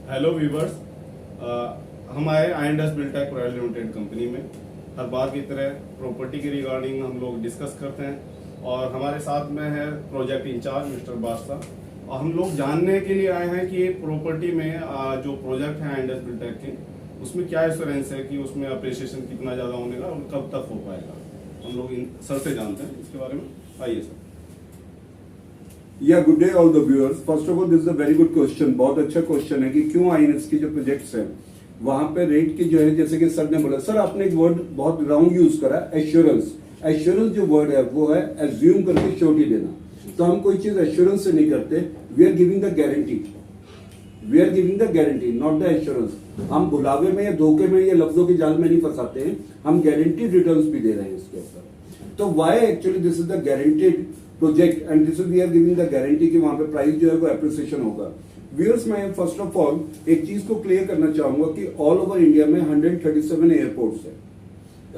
Hello viewers, हम आए आई&एस Biltech private limited company में। हर बार की तरह प्रॉपर्टी के रिगार्डिंग हम लोग डिस्कस करते हैं और हमारे साथ में है प्रोजेक्ट इंचार्ज मिस्टर बादशाह। और हम लोग जानने के लिए आए हैं कि प्रॉपर्टी में जो प्रोजेक्ट है आई&एस बिल्टेक के, उसमें क्या एश्योरेंस है कि उसमें अप्रिसिएशन कितना ज़्यादा होने का और कब तक हो पाएगा। हम लोग इन सर से जानते हैं इसके बारे में। आइए सर। या good day all the viewers. First of all this is a very good question. बहुत अच्छा क्वेश्चन है कि क्यों आईएनएस की जो प्रोजेक्ट्स हैं वहां पे रेट की जो है, जैसे कि सर ने बोला, सर आपने एक वर्ड बहुत रॉन्ग यूज करा, एश्योरेंस। एश्योरेंस जो वर्ड है वो है एज्यूम करके श्योरिटी देना। तो हम कोई चीज एश्योरेंस से नहीं करते, we are giving the guarantee. We are giving the guarantee, not the assurance. हम भुलावे में या धोखे में या लफ्जों के जाल में नहीं फंसाते हैं, हम गारंटी रिटर्न्स भी दे रहे हैं इसके ऊपर। तो why actually this is the guaranteed project and this we are giving the guarantee कि वहां पे प्राइस जो है वो एप्रिसिएशन होगा। व्यूअर्स, मैं फर्स्ट ऑफ ऑल एक चीज को क्लियर करना चाहूंगा कि ऑल ओवर इंडिया में 137 एयरपोर्ट्स है।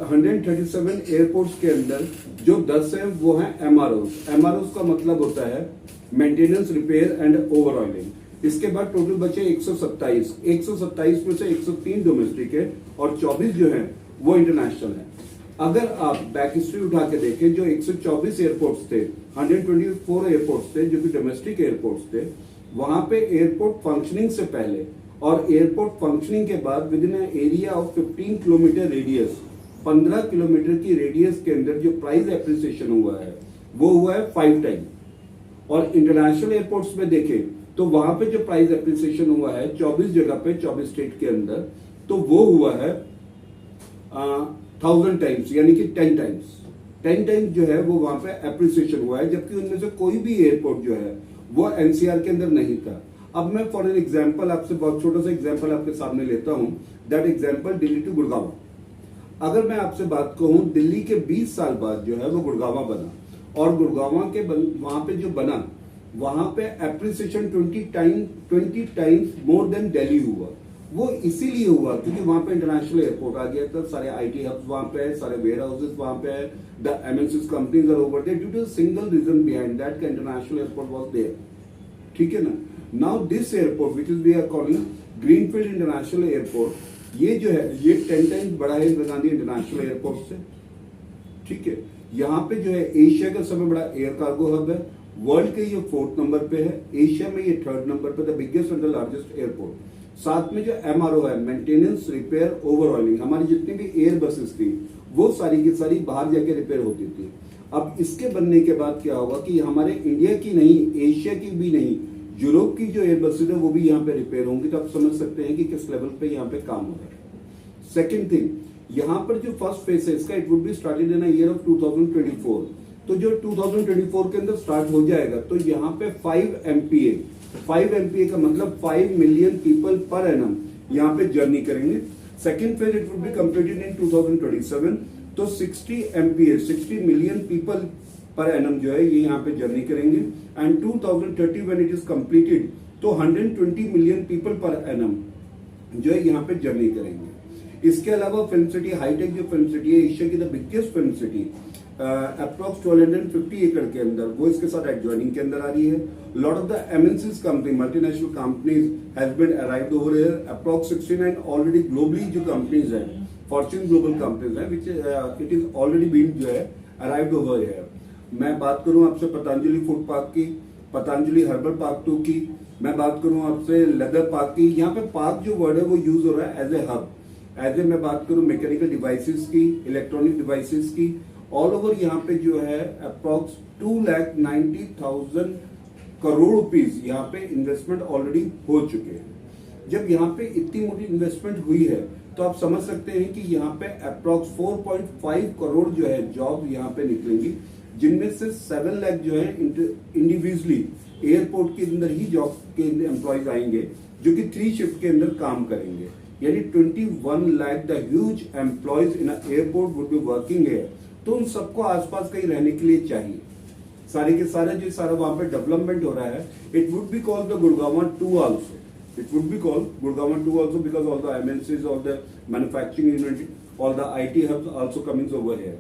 137 एयरपोर्ट्स के अंदर जो 10 है वो है एमआरओस। एमआरओस का मतलब होता है maintenance, repair and over oiling. इसके बाद टोटल बचे 127। 127 में से 103 डोमेस्टिक है और 24 जो है वो इंटरनेशनल है। अगर आप बैक हिस्ट्री उठा के देखें, जो 124 एयरपोर्ट्स थे, 124 एयरपोर्ट्स थे जो कि डोमेस्टिक एयरपोर्ट्स थे, वहां पे एयरपोर्ट फंक्शनिंग से पहले और एयरपोर्ट फंक्शनिंग के बाद with in area of 15 kilometre radius, 15 kilometre की रेडियस के अंदर जो प्राइस एप्रिसिएशन हुआ है वो हुआ है 5 टाइम। और इंटरनेशनल एयरपोर्ट्स में देखें तो वहां पे जो प्राइस एप्रिसिएशन हुआ है 24 जगह पे, 24 स्टेट के अंदर, तो वो हुआ है 1000 टाइम्स, यानी कि 10 टाइम्स। 10 टाइम्स जो है वो वहां पे एप्रिसिएशन हुआ है, जबकि उनमें से कोई भी एयरपोर्ट जो है वो एनसीआर के अंदर नहीं था। अब मैं फॉर एन एग्जांपल आपसे बहुत छोटा सा एग्जांपल आपके सामने लेता हूं। That example Delhi to Gurgaon. अगर मैं आपसे बात कहूं, दिल्ली के 20 साल बाद जो है वो गुड़गांव बना और गुड़गांव के वहां पे जो बना वहां पे appreciation 20 times more than Delhi हुआ। वो इसीलिए हुआ क्योंकि वहां पे इंटरनेशनल एयरपोर्ट आ गया था, सारे आईटी हब्स वहां पे है, सारे वेयर हाउसेस वहां पे है, the MNCs companies are over there due to single reason behind that का इंटरनेशनल एयरपोर्ट वाज देयर। ठीक है ना। Now this airport which is we are calling greenfield international airport, ये जो है ये 10 टाइम्स बड़ा है इंदिरा गांधी इंटरनेशनल एयरपोर्ट से। ठीक है। यहाँ पे जो है एशिया का सबसे बड़ा एयर कार्गो हब है। वर्ल्ड के ये 4th नंबर पे है, एशिया में ये 3rd नंबर पे, the biggest and the largest airport. साथ में जो एमआरओ है, मेंटेनेंस, रिपेयर, ओवर ऑयलिंग, हमारी जितनी भी एयर बसेस थी वो सारी की सारी बाहर जाके रिपेयर होती थी। अब इसके बनने के बाद क्या होगा कि हमारे इंडिया की नहीं, एशिया की भी नहीं, यूरोप की जो एयर बसेस है वो भी यहाँ पे रिपेयर होंगी। तो आप समझ सकते हैं कि किस लेवल पे यहाँ पे काम हो रहा है। सेकेंड थिंग, यहाँ पर जो फर्स्ट फेज है इसका, it would be started in year of 2024। तो जो 2024 के अंदर स्टार्ट हो जाएगा तो यहाँ पे 5 एमपीए का मतलब 5 मिलियन पीपल पर एनम यहाँ पे जर्नी करेंगे। Second phase it would be completed in 2027। तो 60 MPa, 60 million people per annum जो है ये यहाँ पे जर्नी करेंगे। And 2030 when it is completed तो 120 मिलियन पीपल पर एनम जो है यहाँ पे जर्नी करेंगे। इसके अलावा फिल्म सिटी, हाईटेक जो फिल्म सिटी है, एशिया की the biggest film city, approx 1250 एकड़ के अंदर, वो इसके साथ एडजॉइनिंग के अंदर आ रही है। Lot of the MNCs company, multinational companies has been arrived over here. Approx 69 already globally जो कंपनीज हैं, फॉर्च्यून ग्लोबल कंपनीज हैं, which it is already been जो है अराइव्ड ओवर हियर। मैं बात करूं आपसे पतंजलि फूड पार्क की, पतंजलि हर्बल पार्क 2 की, मैं बात करूं आपसे लेदर पार्क की। यहाँ पे पार्क जो वर्ड है वो यूज हो रहा है as a hub. As a मैं बात करूं मैकेनिकल डिवाइसेस की, इलेक्ट्रॉनिक डिवाइसेस की, ऑल ओवर यहाँ पे जो है अप्रॉक्स 2,90,000 करोड़ रुपीस यहाँ पे इन्वेस्टमेंट ऑलरेडी हो चुके हैं। जब यहाँ पे इतनी मोटी इन्वेस्टमेंट हुई है तो आप समझ सकते हैं कि यहाँ पे अप्रॉक्स 4.5 करोड़ जो है जॉब यहाँ पे निकलेंगी, जिनमें से 7 लाख जो है इंडिविजुअली एयरपोर्ट के अंदर ही जॉब के एम्प्लॉयज आएंगे जो कि 3 शिफ्ट के अंदर काम करेंगे। यानी 21 lakh the huge employees in airport would be working here. तो उन सबको आसपास कहीं रहने के लिए चाहिए। सारे के सारे जो सारा वहां पे डेवलपमेंट हो रहा है, it would be called the Gurgaon 2 also. It would be called Gurgaon 2 also because all the MNCs, all the manufacturing unit, all the IT hubs also coming over here.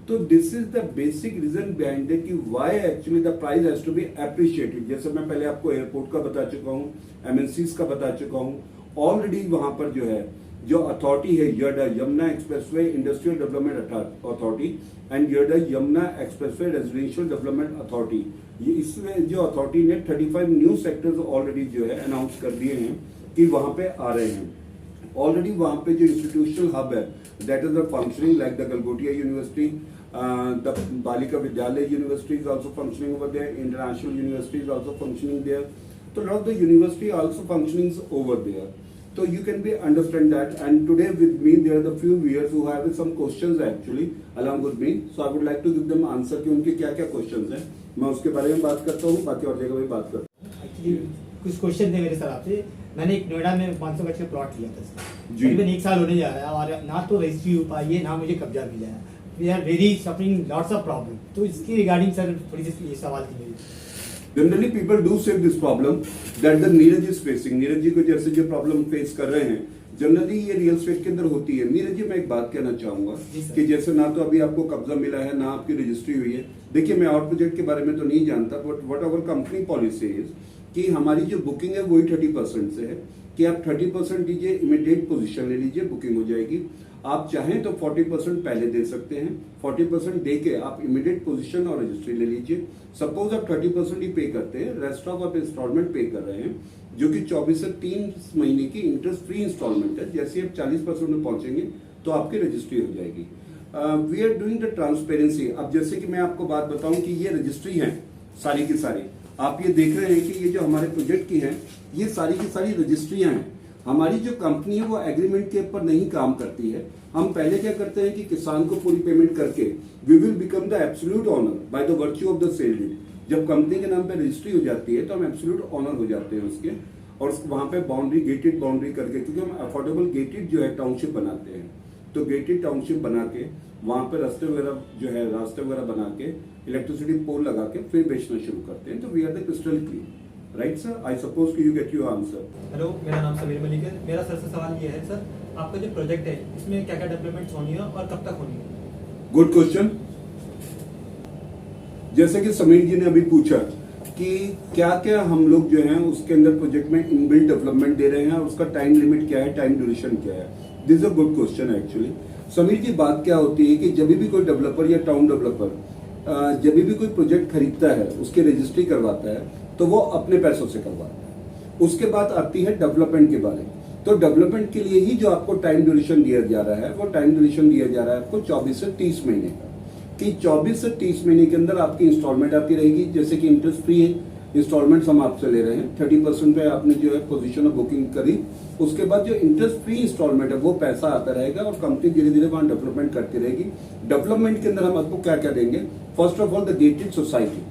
तो this is the basic reason behind it कि why actually the price has to be appreciated. जैसे मैं पहले आपको airport का बता चुका हूँ, एमएनसीज का बता चुका हूँ, ऑलरेडी वहां पर जो है जो अथॉरिटी है YEIDA Yamuna expressway industrial development authority and YEIDA Yamuna expressway residential development authority, ये इसमें जो अथॉरिटी ने 35 न्यू सेक्टर्स ऑलरेडी जो है अनाउंस कर दिए हैं कि वहां पे आ रहे हैं। ऑलरेडी वहां पे जो इंस्टीट्यूशनल हब है that is the functioning like the Galgotia university, the Balika Vidyalaya University is also functioning over there, International University is also functioning there. So a lot of the university also functioning over there. So you can be understand that. And today with me there are the few viewers who have some questions actually along with me. So I would like to give them answer कि उनके क्या क्या questions हैं, मैं उसके बारे में बात करता हूँ, बाकी और जगह भी बात करता हूँ। Actually, कुछ क्वेश्चन थे मेरे सर आपसे। मैंने एक नोएडा में 500 गज का प्लॉट लिया था सर, जी। करीबन 1 साल होने जा रहा है और ना तो रजिस्ट्री हो पाई है ना मुझे कब्जा मिला है। We are very suffering lots of problem. तो इसके रिगार्डिंग सर थोड़ी सी ये सवाल थी मेरी। Generally people do say this problem that the Neeraj is facing, Neeraj ji को जैसे जो प्रॉब्लम फेस कर रहे हैं जनरली ये रियल एस्टेट के अंदर होती है। नीरज जी मैं एक बात कहना चाहूंगा कि जैसे ना तो अभी आपको कब्जा मिला है ना आपकी रजिस्ट्री हुई है। देखिए मैं और प्रोजेक्ट के बारे में तो नहीं जानता, but what our company policy is कि हमारी जो बुकिंग है वही 30% से है कि आप 30% दीजिए, इमीडिएट पोजीशन ले लीजिए, बुकिंग हो जाएगी। आप चाहें तो 40% पहले दे सकते हैं, 40% दे के आप इमीडिएट पोजीशन और रजिस्ट्री ले लीजिए। सपोज आप 30% ही पे करते हैं, रेस्ट ऑफ आप इंस्टॉलमेंट पे कर रहे हैं जो कि 24 से 3 महीने की इंटरेस्ट फ्री इंस्टॉलमेंट है। जैसे आप 40% में पहुंचेंगे तो आपकी रजिस्ट्री हो जाएगी। We are doing the transparency. अब जैसे कि मैं आपको बात बताऊं कि ये रजिस्ट्री है सारी की सारी, आप ये देख रहे हैं कि ये जो हमारे प्रोजेक्ट की है ये सारी की सारी रजिस्ट्रियां हैं। हमारी जो कंपनी है वो एग्रीमेंट के ऊपर नहीं काम करती है। हम पहले क्या करते हैं कि किसान को पूरी पेमेंट करके we will become the absolute owner by the virtue of the sale deed. जब कंपनी के नाम पे रजिस्ट्री हो जाती है तो हम एब्सोल्यूट ऑनर हो जाते हैं उसके, और वहां पे बाउंड्री गेटेड बाउंड्री करके, क्योंकि हम अफोर्डेबल गेटेड जो है टाउनशिप बनाते हैं, तो गेटेड टाउनशिप बना के वहां पे रास्ते वगैरह बना के इलेक्ट्रिसिटी पोल लगा के फिर बेचना शुरू करते हैं। तो we are the crystal clean, right sir? I suppose you get your answer. Hello, मेरा नाम समीर मलिक है। मेरा सर से सवाल ये है सर, आपका जो प्रोजेक्ट है इसमें क्या क्या डेवलपमेंट्स होनी है और कब तक होनी है? Good question. जैसे कि समीर जी ने अभी पूछा कि क्या क्या हम लोग जो है उसके अंदर प्रोजेक्ट में इनबिल्ट डेवलपमेंट दे रहे हैं और उसका टाइम लिमिट क्या है, टाइम ड्यूरेशन क्या है। This is a good question actually. Sameer ji बात क्या होती है कि जब भी कोई डेवलपर या टाउन डेवलपर जब भी कोई प्रोजेक्ट खरीदता है उसकी रजिस्ट्री करवाता है तो वो अपने पैसों से करवाता है। उसके बाद आती है डेवलपमेंट के बारे। तो डेवलपमेंट के लिए ही जो आपको टाइम ड्यूरेशन दिया जा रहा है वो टाइम ड्यूरेशन दिया जा रहा है आपको 24 से 30 महीने का, कि 24 से 30 महीने के अंदर आपकी इंस्टॉलमेंट आती रहेगी। जैसे कि इंटरेस्ट फ्री इंस्टॉलमेंट्स हम आपसे ले रहे हैं, 30% पे आपने जो है पोजीशन ऑफ बुकिंग करी, उसके बाद जो इंटरेस्ट फ्री इंस्टॉलमेंट है वो पैसा आता रहेगा और कंपनी धीरे धीरे वहां डेवलपमेंट करती रहेगी। डेवलपमेंट के अंदर हम आपको क्या क्या देंगे? First of all the gated society,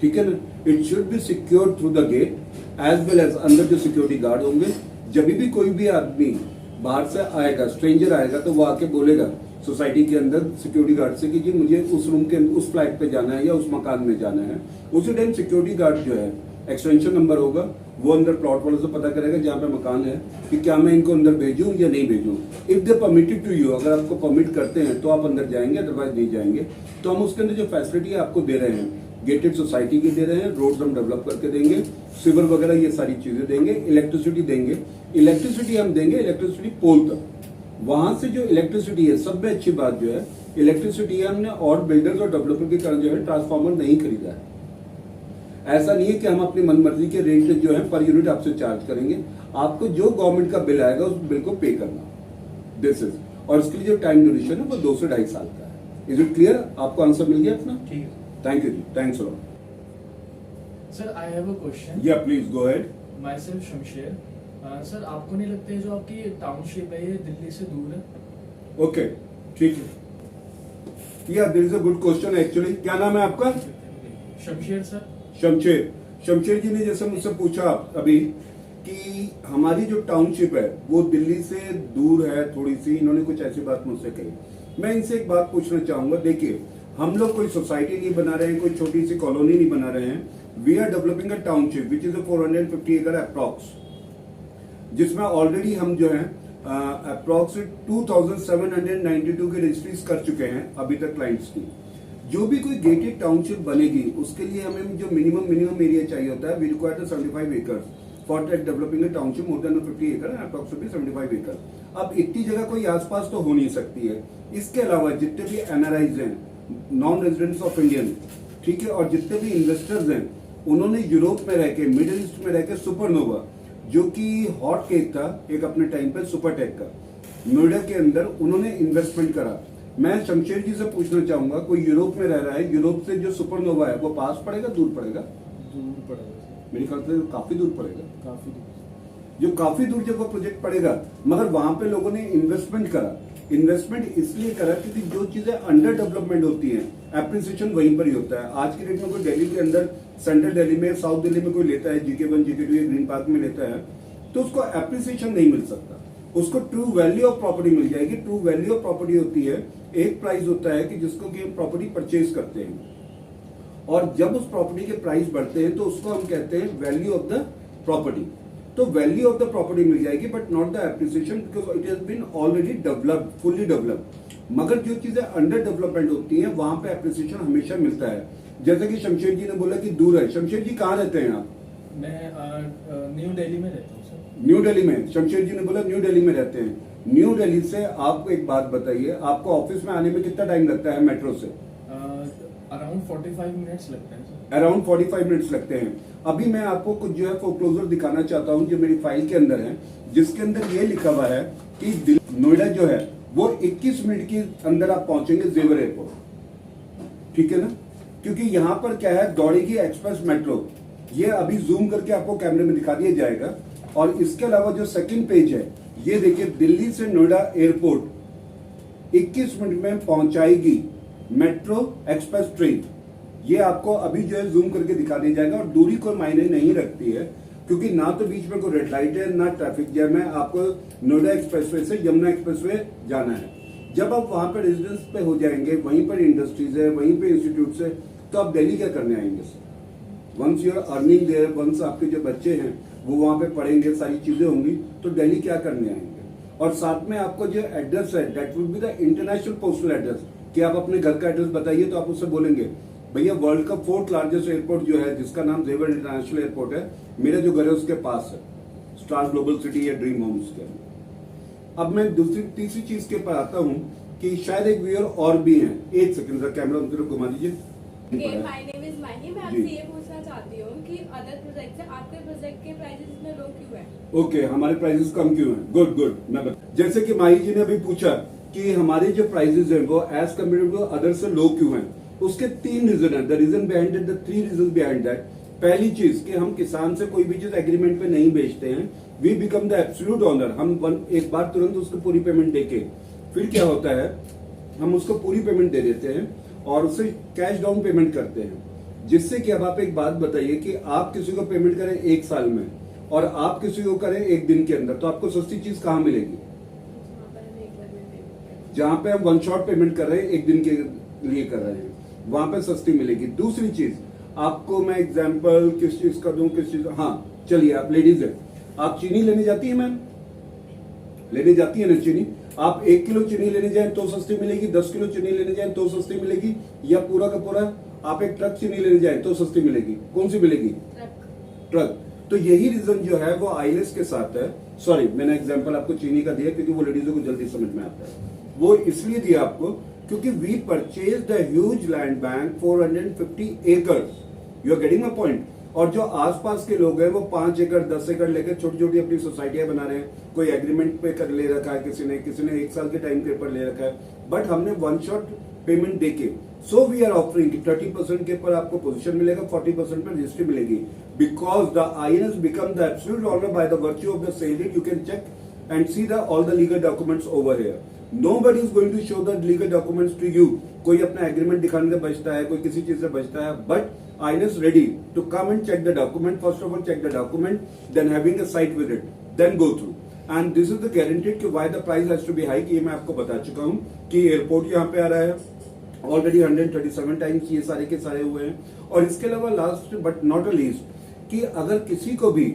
ठीक है ना, it should be secured through the gate as well as अंदर जो सिक्योरिटी गार्ड होंगे। जब भी कोई भी आदमी बाहर से आएगा, स्ट्रेंजर आएगा, तो वो आके बोलेगा सोसाइटी के अंदर सिक्योरिटी गार्ड से कि जी मुझे उस रूम के उस फ्लैट पे जाना है या उस मकान में जाना है। उसी टाइम सिक्योरिटी गार्ड जो है एक्सटेंशन नंबर होगा, वो अंदर प्लॉट वाले से पता करेगा जहाँ पे मकान है कि क्या मैं इनको अंदर भेजूं या नहीं भेजूं। If they permitted to you, अगर आपको परमिट करते हैं तो आप अंदर जाएंगे, अदरवाइज नहीं जाएंगे। तो हम उसके अंदर जो फैसिलिटी है आपको दे रहे हैं, गेटेड सोसाइटी की दे रहे हैं, रोड हम डेवलप करके देंगे, सिविल वगैरह ये सारी चीजें देंगे, इलेक्ट्रिसिटी देंगे। इलेक्ट्रिसिटी हम देंगे इलेक्ट्रिसिटी पोल तक। वहां से जो इलेक्ट्रिसिटी है, सब में अच्छी बात जो है इलेक्ट्रिसिटी है, हमने और बिल्डर्स और डेवलपर की तरह जो है ट्रांसफार्मर नहीं खरीदा है। ऐसा नहीं है कि हम अपनी मनमर्जी के रेट जो है पर यूनिट आपसे चार्ज करेंगे। आपको जो गवर्नमेंट का बिल आएगा उस बिल को पे करना, दिस इज। और इसके लिए जो टाइम ड्यूरेशन है वो 2 से 2.5 साल का है। Is it clear? आपको आंसर मिल गया अपना? ठीक है, thank you ji, thanks a lot. Sir, I have a question. या please go ahead. Myself Shamsher. Sir आपको नहीं लगता है जो आपकी टाउनशिप है ये दिल्ली से दूर है? ओके, ठीक है। या this is a good question actually. क्या नाम है आपका? शमशेर सर। शमशेर जी ने जैसे मुझसे पूछा अभी कि हमारी जो टाउनशिप है वो दिल्ली से दूर है थोड़ी सी, इन्होंने कुछ ऐसी बात मुझसे कही। मैं इनसे एक बात पूछना चाहूंगा। देखिए, हम लोग कोई सोसाइटी नहीं बना रहे हैं, कोई छोटी सी कॉलोनी नहीं बना रहे हैं। We are developing a township which is 450 एकड़ अप्रॉक्स, जिसमें ऑलरेडी हम जो है अप्रोक्सीमेट 2792 के रजिस्ट्रीज कर चुके हैं अभी तक क्लाइंट्स की। जो भी कोई गेटेड टाउनशिप बनेगी उसके लिए हमें जो मिनिमम एरिया चाहिए होता है, we require 75 acres for developing a township more than 50 एकड़, अप्रोक्सीमेटली 75 एकड़। अब इतनी जगह कोई आसपास तो हो नहीं सकती है। इसके अलावा जितने भी एनआरआईज हैं, नॉन रेजिडेंट्स ऑफ इंडियन, ठीक है, और जितने भी इन्वेस्टर्स हैं, उन्होंने यूरोप में रह के, मिडिल ईस्ट में रह के सुपरनोवा जो कि हॉट केक था एक अपने टाइम पे सुपरटेक का, नोएडा के अंदर उन्होंने इन्वेस्टमेंट करा। मैं शमशेर जी से पूछना चाहूंगा, कोई यूरोप में रह रहा है, यूरोप से जो सुपरनोवा है वो पास पड़ेगा दूर पड़ेगा? दूर पड़ेगा, मेरे ख्याल से काफी दूर पड़ेगा, काफी दूर। जो काफी दूर जब वो प्रोजेक्ट पड़ेगा, मगर वहां पे लोगों ने इन्वेस्टमेंट करा। इन्वेस्टमेंट इसलिए करा क्योंकि जो चीजें अंडर डेवलपमेंट होती हैं, एप्रिसिएशन वहीं पर ही होता है। आज के डेट में कोई दिल्ली के अंदर, सेंट्रल दिल्ली में, साउथ दिल्ली में कोई लेता है, GK1 GK2 या ग्रीन पार्क में लेता है, तो उसको एप्रिसिएशन नहीं मिल सकता, उसको ट्रू वैल्यू ऑफ प्रॉपर्टी मिल जाएगी। ट्रू वैल्यू ऑफ प्रॉपर्टी होती है, एक प्राइस होता है कि जिसको कि हम प्रॉपर्टी परचेज करते हैं, और जब उस प्रॉपर्टी के प्राइस बढ़ते हैं तो उसको हम कहते हैं वैल्यू ऑफ द प्रॉपर्टी। तो वैल्यू ऑफ द प्रॉपर्टी मिल जाएगी, but not the appreciation, because it has been already developed, fully developed. मगर जो चीजें अंडर डेवलपमेंट होती हैं वहां पे एप्रिसिएशन हमेशा मिलता है। जैसे कि शमशेर जी ने बोला कि दूर है। शमशेर जी कहाँ रहते हैं आप? मैं न्यू दिल्ली में रहता हूँ सर। न्यू दिल्ली में, शमशेर जी ने बोला न्यू दिल्ली में रहते हैं। न्यू दिल्ली से आपको एक बात बताइए, आपको ऑफिस में आने में कितना टाइम लगता है मेट्रो से? अराउंड 45 मिनट्स लगते हैं सर। अराउंड 45 मिनट्स लगते हैं। अभी मैं आपको कुछ जो है फोरक्लोजर दिखाना चाहता हूं जो मेरी फाइल के अंदर है, जिसके अंदर ये लिखा हुआ है कि नोएडा जो है वो 21 मिनट के अंदर आप पहुंचेंगे जेवर एयरपोर्ट, ठीक है ना? क्योंकि यहाँ पर क्या है, दौड़ेगी एक्सप्रेस मेट्रो। ये अभी जूम करके आपको कैमरे में दिखा दिया जाएगा। और इसके अलावा जो सेकंड पेज है, ये देखिए, दिल्ली से नोएडा एयरपोर्ट 21 मिनट में पहुंचाएगी मेट्रो एक्सप्रेस ट्रेन। ये आपको अभी जो है जूम करके दिखा दिया जाएगा। और दूरी कोई मायने नहीं रखती है, क्योंकि ना तो बीच में कोई रेड लाइट है, ना ट्रैफिक जैम है। आपको नोएडा एक्सप्रेसवे से यमुना एक्सप्रेसवे जाना है। जब आप वहां पर रेजिडेंस पे हो जाएंगे, वहीं पर इंडस्ट्रीज है, वहीं पे इंस्टीट्यूट है, तो आप दिल्ली क्या करने आएंगे sir? Once you are earning there, once आपके जो बच्चे हैं वो वहां पे पढ़ेंगे, सारी चीजें होंगी, तो दिल्ली क्या करने आएंगे? और साथ में आपको जो एड्रेस है, that will be the international postal address, कि आप अपने घर का एड्रेस बताइए, तो आप उससे बोलेंगे भैया वर्ल्ड का 4th लार्जेस्ट एयरपोर्ट जो है, जिसका नाम जेवर इंटरनेशनल एयरपोर्ट है, मेरा जो घर है उसके पास है, स्टार ग्लोबल सिटी या ड्रीम होम्स के अंदर। अब मैं तीसरी चीज के पर आता हूँ कि शायद एक व्यूअर और भी हैं। एक सेकंड सर, कैमरा उनकी तरफ घुमा दीजिए। माय नेम इज माही। मैं आपसे ये पूछना चाहती हूँ कि अदर प्रोजेक्ट से आपके प्रोजेक्ट के प्राइसेस इतने लो क्यों है? ओके, हमारे प्राइसेस कम क्यों हैं? गुड। मैं जैसे कि माही जी ने अभी पूछा कि हमारे जो प्राइसेस हैं वो एज कम्पेयर टू अदर से लो क्यों हैं, उसके 3 रीजन है। The reason behind it, the 3 reason behind that. पहली चीज कि हम किसान से कोई भी चीज एग्रीमेंट पे नहीं बेचते हैं, we become the absolute owner. हम एक बार तुरंत उसको पूरी पेमेंट देके, फिर क्या होता है, हम उसको पूरी पेमेंट दे देते हैं और उससे कैश डाउन पेमेंट करते हैं। जिससे कि अब आप एक बात बताइए कि आप किसी को पेमेंट करें 1 साल में और आप किसी को करें 1 दिन के अंदर, तो आपको सस्ती चीज कहाँ मिलेगी? जहां पे हम 1 शॉट पेमेंट कर रहे हैं, 1 दिन के लिए कर रहे हैं, वहां पे सस्ती मिलेगी। दूसरी चीज, आपको मैं एग्जांपल किस चीज का दूं, किस चीज, हाँ चलिए, आप लेडीज है, आप चीनी लेने जाती है मैम? लेने जाती है ना चीनी? आप 1 किलो चीनी लेने जाए तो सस्ती मिलेगी, 10 किलो चीनी लेने जाए तो सस्ती मिलेगी, या पूरा का पूरा आप एक ट्रक चीनी लेने जाए तो सस्ती मिलेगी? कौन सी मिलेगी? ट्रक। तो यही रीजन जो है वो आईएलएस के साथ है। सॉरी, मैंने एग्जांपल आपको चीनी का दिया क्योंकि वो लेडीजों को जल्दी समझ में आता है। वो इसलिए दिया आपको क्योंकि we purchase the huge land bank 450 acres. You are getting my point. और जो आसपास के लोग हैं वो 5 एकड़ 10 एकड़ लेकर छोटी छोटी अपनी सोसाइटियां बना रहे हैं। कोई एग्रीमेंट पे कर ले रखा है, किसी ने 1 साल के टाइम के ऊपर ले रखा है, बट हमने 1 शॉट पेमेंट देके, सो वी आर ऑफरिंग 30% के ऊपर आपको पोजीशन मिलेगा, 40% पर रजिस्ट्री मिलेगी। Because the INS become the absolute owner by the virtue of the sale deed. You can check and see the all the legal documents over here. Nobody is going to show the legal documents to you. कोई अपना agreement दिखाने से बचता है, कोई किसी चीज से बचता है, but INS ready to come and check the document. First of all, check the document, then having a site visit, then go through. And this is the guaranteed कि why the price has to be high, कि ये मैं आपको बता चुका हूँ कि airport यहाँ पे आ रहा है ऑलरेडी 137 टाइम्स ये सारे के सारे हुए हैं। और इसके अलावा last but not a least कि अगर किसी को भी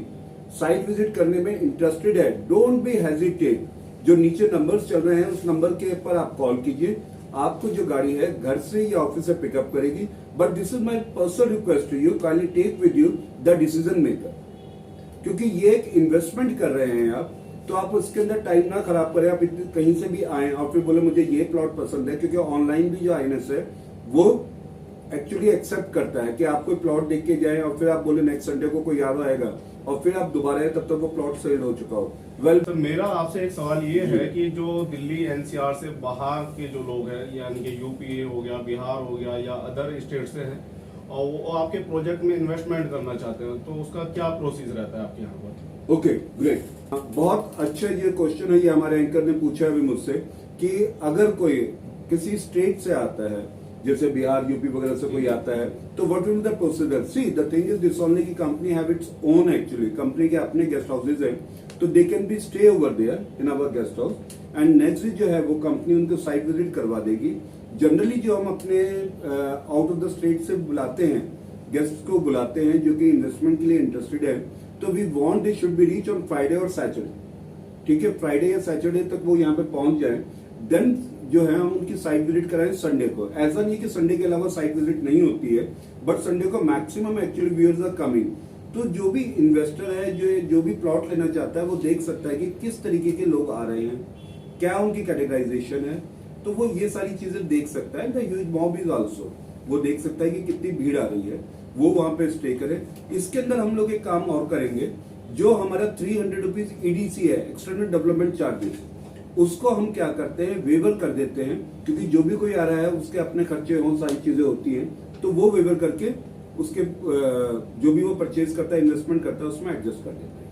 साइट विजिट करने में इंटरेस्टेड है, डोंट बी हेजिटेट जो नीचे नंबर्स चल रहे हैं उस नंबर के ऊपर आप कॉल कीजिए, आपको जो गाड़ी है घर से या ऑफिस से पिकअप करेगी। But this is my personal request to you, kindly take with you the decision maker, क्योंकि ये एक इन्वेस्टमेंट कर रहे हैं आप, तो आप उसके अंदर टाइम ना खराब करें। आप कहीं से भी आए और फिर बोले मुझे ये प्लॉट पसंद है, क्योंकि ऑनलाइन भी जो आईएनएस है वो एक्चुअली एक्सेप्ट करता है कि आप कोई प्लॉट देख के जाए और फिर आप बोले नेक्स्ट संडे को कोई और आएगा और फिर आप दोबारा आए तब तक वो प्लॉट सेल हो चुका हो। वेल तो मेरा आपसे एक सवाल ये है कि जो दिल्ली एनसीआर से बाहर के जो लोग हैं, यानी कि यूपी हो गया, बिहार हो गया या अदर स्टेट से हैं, और वो आपके प्रोजेक्ट में इन्वेस्टमेंट करना चाहते हैं, तो उसका क्या प्रोसीजर रहता है आपके यहाँ पर? ओके ग्रेट, बहुत अच्छा ये क्वेश्चन है, ये हमारे एंकर ने पूछा अभी मुझसे कि अगर कोई किसी स्टेट से आता है, जैसे बिहार यूपी वगैरह से कोई आता है, तो what will be the procedure? See the thing is this only की company have its own, actually company के अपने गेस्ट हाउसेज हैं, तो they can be stay over there in our guest house and next जो है वो company उनको site visit करवा देगी। जनरली जो हम अपने आउट ऑफ द स्टेट से बुलाते हैं, गेस्ट को बुलाते हैं जो कि इन्वेस्टमेंट के लिए इंटरेस्टेड है, तो we want they should be reach on Friday और सैटरडे, ठीक है, फ्राइडे या सैटरडे तक वो यहाँ पे पहुंच जाए। देन जो है हम उनकी साइट विजिट कराएं संडे को। ऐसा नहीं कि संडे के अलावा साइट विजिट नहीं होती है, बट संडे को maximum actually viewers are coming. तो जो भी इन्वेस्टर है जो भी प्लॉट लेना चाहता है वो देख सकता है कि किस तरीके के लोग आ रहे हैं, क्या उनकी कैटेगराइजेशन है, तो वो ये सारी चीजें देख सकता है। The huge mob is also, वो देख सकता है कि कितनी भीड़ आ रही है, वो वहां पे स्टे करे। इसके अंदर हम लोग एक काम और करेंगे, जो हमारा 300 रुपीज ईडीसी है, एक्सटर्नल डेवलपमेंट चार्जेस, उसको हम क्या करते हैं, वेवर कर देते हैं, क्योंकि जो भी कोई आ रहा है उसके अपने खर्चे हो, सारी चीजें होती हैं, तो वो वेवर करके उसके जो भी वो परचेज करता है, इन्वेस्टमेंट करता है, उसमें एडजस्ट कर देते हैं।